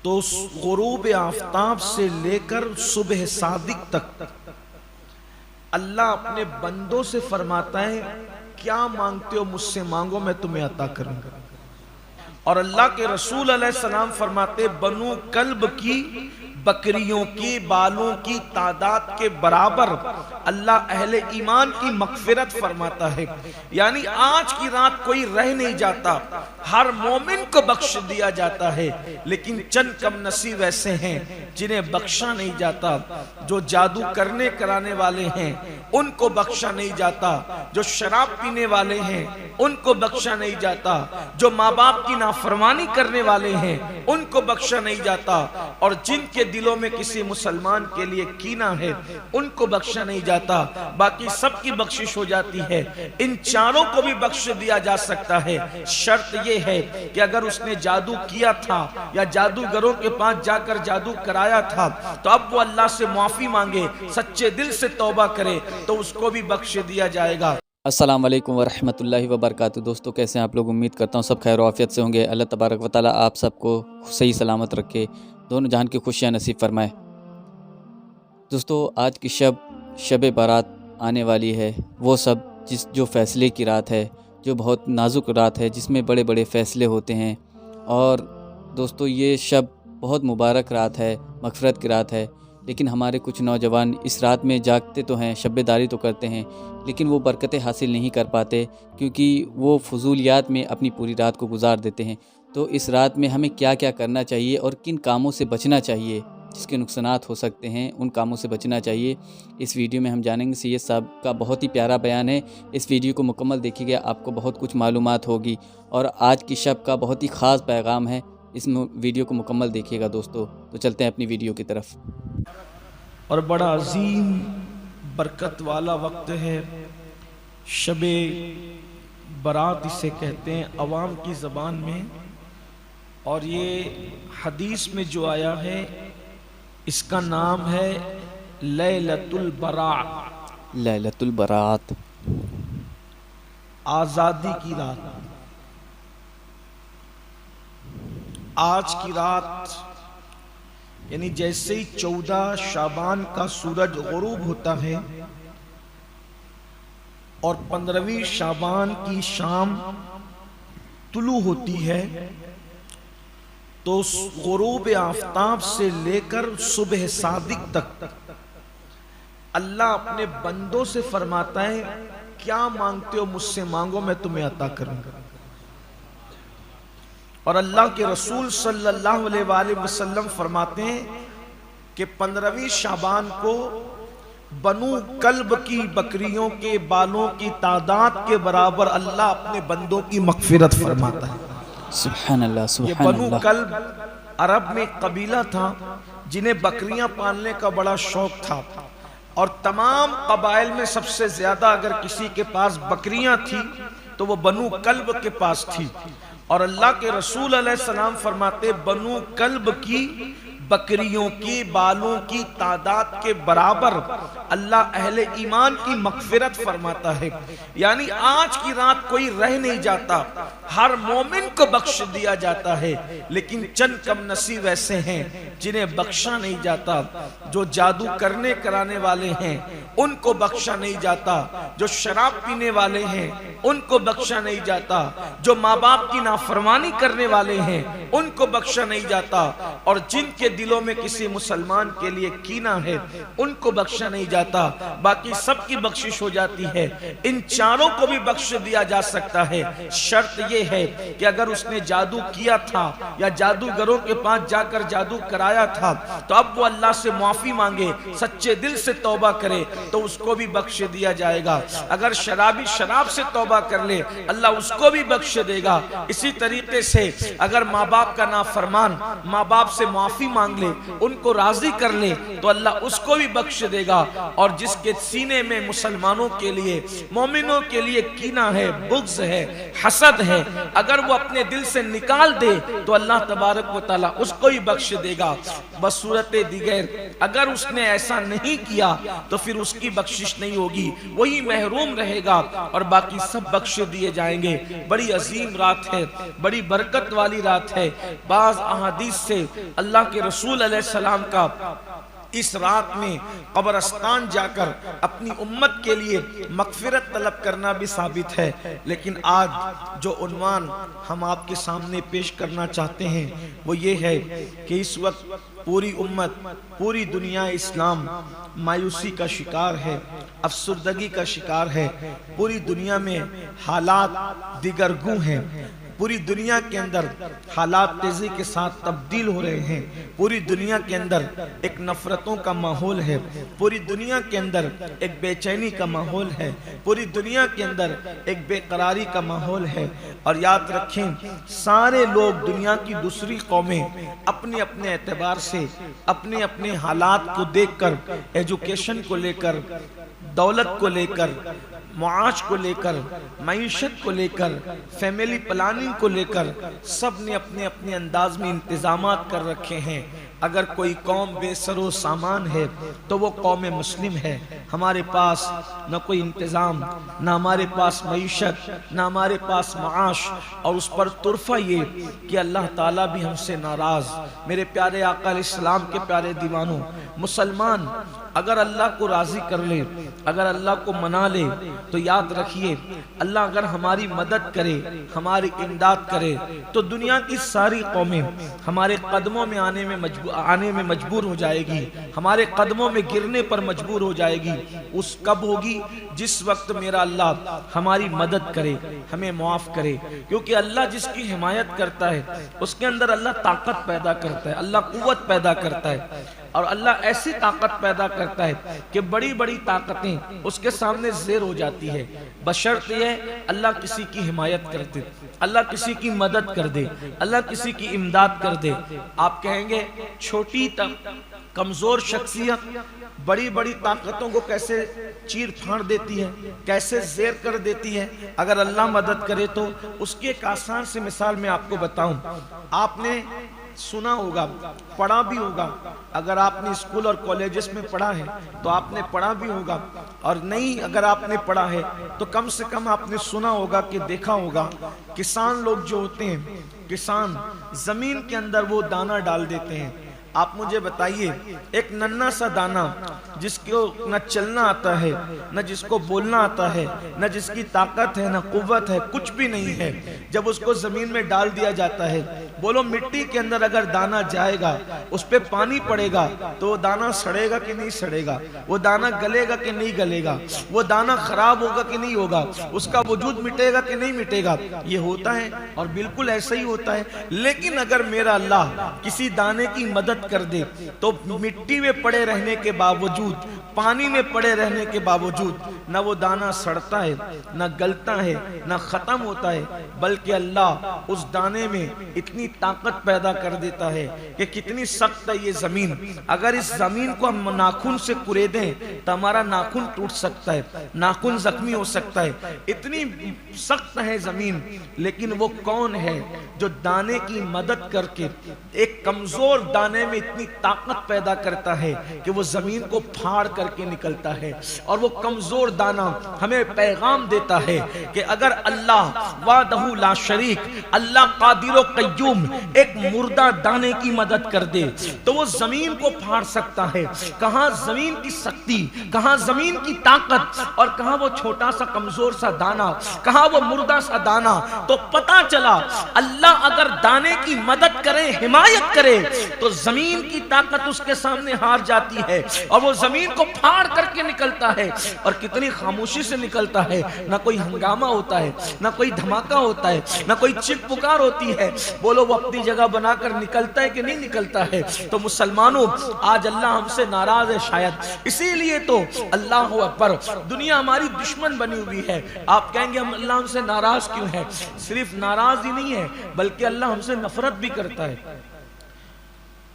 تو غروب آفتاب سے لے کر صبح صادق تک اللہ اپنے بندوں سے فرماتا ہے کیا مانگتے ہو مجھ سے مانگو میں تمہیں عطا کروں گا۔ اور اللہ کے رسول علیہ السلام فرماتے بنو کلب کی بکریوں کے بالوں کی تعداد کے برابر اللہ اہل ایمان کی مغفرت فرماتا ہے۔ یعنی آج کی رات کوئی رہ نہیں جاتا، ہر مومن کو بخش دیا جاتا ہے، لیکن چند کم نصیب ایسے ہیں جنہیں بخشا نہیں جاتا۔ جو جادو کرنے کرانے والے ہیں ان کو بخشا نہیں جاتا، جو شراب پینے والے ہیں ان کو بخشا نہیں جاتا، جو ماں باپ کی نافرمانی کرنے والے ہیں ان کو بخشا نہیں جاتا، اور جن کے دلوں میں کسی مسلمان کے لیے کینہ ہے ان کو بخشا نہیں جاتا۔ باقی سب کی بخشش ہو جاتی ہے، ان چاروں کو بھی بخش دیا جا سکتا ہے۔ شرط یہ ہے کہ اگر اس نے جادو کیا تھا یا جادوگروں کے پاس جا کر جادو کرایا تھا تو اب وہ اللہ سے معافی مانگے، سچے دل سے توبہ کرے تو اس کو بھی بخش دیا جائے گا۔ السلام علیکم ورحمۃ اللہ وبرکاتہ۔ دوستو کیسے ہیں آپ لوگ؟ امید کرتا ہوں سب خیر و عافیت سے ہوں گے۔ اللہ تبارک و تعالیٰ آپ سب کو صحیح سلامت رکھے، دونوں جہان کی خوشیاں نصیب فرمائے۔ دوستو آج کی شب بارات آنے والی ہے، وہ سب جو فیصلے کی رات ہے، جو بہت نازک رات ہے، جس میں بڑے بڑے فیصلے ہوتے ہیں۔ اور دوستو یہ شب بہت مبارک رات ہے، مغفرت کی رات ہے، لیکن ہمارے کچھ نوجوان اس رات میں جاگتے تو ہیں، شب داری تو کرتے ہیں، لیکن وہ برکتیں حاصل نہیں کر پاتے کیونکہ وہ فضولیات میں اپنی پوری رات کو گزار دیتے ہیں۔ تو اس رات میں ہمیں کیا کیا کرنا چاہیے اور کن کاموں سے بچنا چاہیے جس کے نقصانات ہو سکتے ہیں، ان کاموں سے بچنا چاہیے، اس ویڈیو میں ہم جانیں گے۔ سید صاحب کا بہت ہی پیارا بیان ہے، اس ویڈیو کو مکمل دیکھیے گا، آپ کو بہت کچھ معلومات ہوگی، اور آج کی شب کا بہت ہی خاص پیغام ہے۔ اس ویڈیو کو مکمل دیکھیے گا دوستو۔ تو چلتے ہیں اپنی ویڈیو کی طرف۔ اور بڑا عظیم برکت والا وقت ہے، شب برات اسے کہتے ہیں عوام کی زبان میں، اور یہ حدیث میں جو آیا ہے اس کا نام ہے لیلۃ البراء، لیلۃ البرات، آزادی کی رات۔ آج کی رات یعنی جیسے ہی 14 شعبان کا سورج غروب ہوتا ہے اور 15ویں شعبان کی شام طلوع ہوتی ہے تو غروب آفتاب سے لے کر صبح صادق تک اللہ اپنے بندوں سے فرماتا ہے کیا مانگتے ہو مجھ سے مانگو میں تمہیں عطا کروں گا۔ اور اللہ کے رسول صلی اللہ علیہ وآلہ وسلم فرماتے ہیں کہ 15ویں شعبان کو بنو کلب کی بکریوں کے بالوں کی تعداد کے برابر اللہ اپنے بندوں کی مغفرت فرماتا ہے۔ سبحان اللہ، یہ سبحان بنو اللہ۔ کلب عرب میں ایک قبیلہ تھا جنہیں بکریاں پالنے کا بڑا شوق تھا، اور تمام قبائل میں سب سے زیادہ اگر کسی کے پاس بکریاں تھی تو وہ بنو کلب کے پاس تھی۔ اور اللہ کے رسول علیہ السلام فرماتے بنو کلب کی بکریوں کے بالوں کی تعداد کے برابر اللہ اہل ایمان کی مغفرت فرماتا ہے۔ یعنی آج کی رات کوئی رہ نہیں جاتا، ہر مومن کو بخش دیا جاتا ہے، لیکن چند کم نصیب ایسے ہیں جنہیں بخشا نہیں جاتا۔ جو جادو کرنے کرانے والے ہیں ان کو بخشا نہیں جاتا، جو شراب پینے والے ہیں ان کو بخشا نہیں جاتا، جو ماں باپ کی نافرمانی کرنے والے ہیں ان کو بخشا نہیں جاتا، اور جن کے دلوں میں کسی مسلمان کے لیے کینہ ہے ان کو بخشا نہیں جاتا۔ باقی سب کی بخشش ہو جاتی ہے، ان چاروں کو بھی بخش دیا جا سکتا ہے۔ شرط یہ ہے کہ اگر اس نے جادو کیا تھا یا جادوگروں کے پاس جا کر جادو کرایا تھا تو اب وہ اللہ سے معافی مانگے، سچے دل سے توبہ کرے تو اس کو بھی بخش دیا جائے گا۔ اگر شرابی شراب سے توبہ کر لے اللہ اس کو بھی بخش دے گا۔ اسی طریقے سے اگر ماں باپ کا نافرمان ماں باپ سے معافی مانگے مانگ لے، ان کو راضی کر لے تو اللہ اس کو بھی بخش دے گا۔ اور جس کے سینے میں مسلمانوں کے لیے، مومنوں کے لیے کینہ ہے، بغض ہے، حسد ہے، اگر وہ اپنے دل سے نکال دے تو اللہ تبارک و تعالیٰ اس کو ہی بخش دے گا۔ بس صورت دیگر اگر اس نے ایسا نہیں کیا تو پھر اس کی بخشش نہیں ہوگی، وہی محروم رہے گا اور باقی سب بخش دیے جائیں گے۔ بڑی عظیم رات ہے، بڑی برکت والی رات ہے۔ بعض احادیث سے اللہ کے رسول علیہ السلام کا اس رات میں قبرستان جا کر اپنی امت کے لیے مغفرت طلب کرنا بھی ثابت ہے۔ لیکن آج جو عنوان ہم آپ کے سامنے پیش کرنا چاہتے ہیں وہ یہ ہے کہ اس وقت پوری امت، پوری دنیا اسلام مایوسی کا شکار ہے، افسردگی کا شکار ہے۔ پوری دنیا میں حالات دیگرگوں ہیں، پوری دنیا کے اندر حالات تیزی کے ساتھ تبدیل ہو رہے ہیں۔ پوری دنیا کے اندر ایک نفرتوں کا ماحول ہے، پوری دنیا کے اندر ایک بے چینی کا ماحول ہے، پوری دنیا کے اندر ایک بے قراری کا ماحول ہے۔ اور یاد رکھیں سارے لوگ، دنیا کی دوسری قومیں اپنے اپنے اعتبار سے اپنے اپنے حالات کو دیکھ کر، ایجوکیشن کو لے کر، دولت کو لے کر، معاش کو لے کر، معیشت کو لے کر، فیملی پلاننگ کو لے کر، سب نے اپنے اپنے انداز میں انتظامات کر رکھے ہیں۔ اگر کوئی قوم بے سر و سامان ہے تو وہ قوم مسلم ہے۔ ہمارے پاس نہ کوئی انتظام، نہ ہمارے پاس معیشت، نہ ہمارے پاس معاش، اور اس پر طرفہ یہ کہ اللہ تعالیٰ بھی ہم سے ناراض۔ میرے پیارے آقا علیہ السلام کے پیارے دیوانوں، مسلمان اگر اللہ کو راضی کر لے، اگر اللہ کو منا لے تو یاد رکھیے اللہ اگر ہماری مدد کرے، ہماری امداد کرے تو دنیا کی ساری قومیں ہمارے قدموں میں آنے میں مجبور ہو جائے گی، ہمارے قدموں میں گرنے پر مجبور ہو جائے گی۔ اس کب ہوگی؟ جس وقت میرا اللہ ہماری مدد کرے، ہمیں معاف کرے، کیونکہ اللہ جس کی حمایت کرتا ہے اس کے اندر اللہ طاقت پیدا کرتا ہے، اللہ قوت پیدا کرتا ہے، اور اللہ ایسی طاقت پیدا کرتا ہے کہ بڑی بڑی طاقتیں اس کے سامنے زیر ہو جاتی ہے، بشرط یہ اللہ کسی کی حمایت کر دے، اللہ کسی کی مدد کر دے، اللہ کسی کی امداد کر دے۔ آپ کہیں گے چھوٹی کمزور شخصیت بڑی بڑی طاقتوں کو کیسے چیر پھاڑ دیتی ہے، کیسے زیر کر دیتی ہے؟ اگر اللہ مدد کرے تو اس کی ایک آسان سی مثال میں آپ کو بتاؤں۔ آپ نے سنا ہوگا، پڑھا بھی ہوگا، اگر آپ نے اسکول اور کالجز میں پڑھا ہے تو آپ نے پڑھا بھی ہوگا، اور نہیں اگر آپ نے پڑھا ہے تو کم سے کم آپ نے سنا ہوگا کہ دیکھا ہوگا کسان لوگ جو ہوتے ہیں، کسان زمین کے اندر وہ دانہ ڈال دیتے ہیں۔ آپ مجھے بتائیے ایک ننھا سا دانہ جس کو نہ چلنا آتا ہے، نہ جس کو بولنا آتا ہے، نہ جس کی طاقت ہے، نہ قوت ہے، کچھ بھی نہیں ہے، جب اس کو زمین میں ڈال دیا جاتا ہے، بولو مٹی کے اندر اگر دانہ جائے گا، اس پہ پانی پڑے گا تو وہ دانہ سڑے گا کہ نہیں سڑے گا؟ وہ دانہ گلے گا کہ نہیں گلے گا؟ وہ دانہ خراب ہوگا کہ نہیں ہوگا؟ اس کا وجود مٹے گا کہ نہیں مٹے گا؟ یہ ہوتا ہے، اور بالکل ایسا ہی ہوتا ہے۔ لیکن اگر میرا اللہ کسی دانے کی مدد کر دے تو مٹی میں پڑے رہنے کے باوجود، پانی میں پڑے رہنے کے باوجود نہ وہ دانہ سڑتا ہے، نہ گلتا ہے، نہ ختم ہوتا ہے، بلکہ اللہ اس دانے میں اتنی طاقت پیدا کر دیتا ہے کہ کتنی سخت ہے یہ زمین۔ اگر اس زمین کو ہم ناخن سے کرے دیں تو ہمارا ناخن ٹوٹ سکتا ہے، ناخن زخمی ہو سکتا ہے، اتنی سخت ہے زمین۔ لیکن وہ کون ہے جو دانے کی مدد کر کے ایک کمزور دانے میں اتنی طاقت پیدا کرتا ہے کہ وہ زمین کو پھاڑ کر کے نکلتا ہے، اور وہ کمزور دانہ ہمیں پیغام دیتا ہے کہ اگر اللہ وحدہ لا شریک، اللہ قادر و قیوم ایک مردہ دانے کی مدد کر دے تو وہ زمین کو پھاڑ سکتا ہے۔ کہاں زمین کی سختی، کہاں زمین کی طاقت، اور کہاں وہ چھوٹا سا کمزور سا دانہ، کہاں وہ مردہ سا دانہ۔ تو پتا چلا اللہ اگر دانے کی مدد کرے، حمایت کرے تو زمین کی طاقت اس کے سامنے ہار جاتی ہے، اور وہ زمین کو پھاڑ کر کے نکلتا ہے، اور کتنی خاموشی سے نکلتا ہے، نہ کوئی ہنگامہ ہوتا ہے، نہ کوئی دھماکہ ہوتا ہے، نہ کوئی چیخ پکار ہوتی ہے۔ بولو وہ اپنی جگہ بنا کر نکلتا ہے کہ نہیں نکلتا ہے؟ تو مسلمانوں آج اللہ ہم سے ناراض ہے شاید، اسی لیے تو اللہ اکبر دنیا ہماری دشمن بنی ہوئی ہے۔ آپ کہیں گے ہم اللہ ہم سے ناراض کیوں ہے؟ صرف ناراض ہی نہیں ہے بلکہ اللہ ہم سے نفرت بھی کرتا ہے۔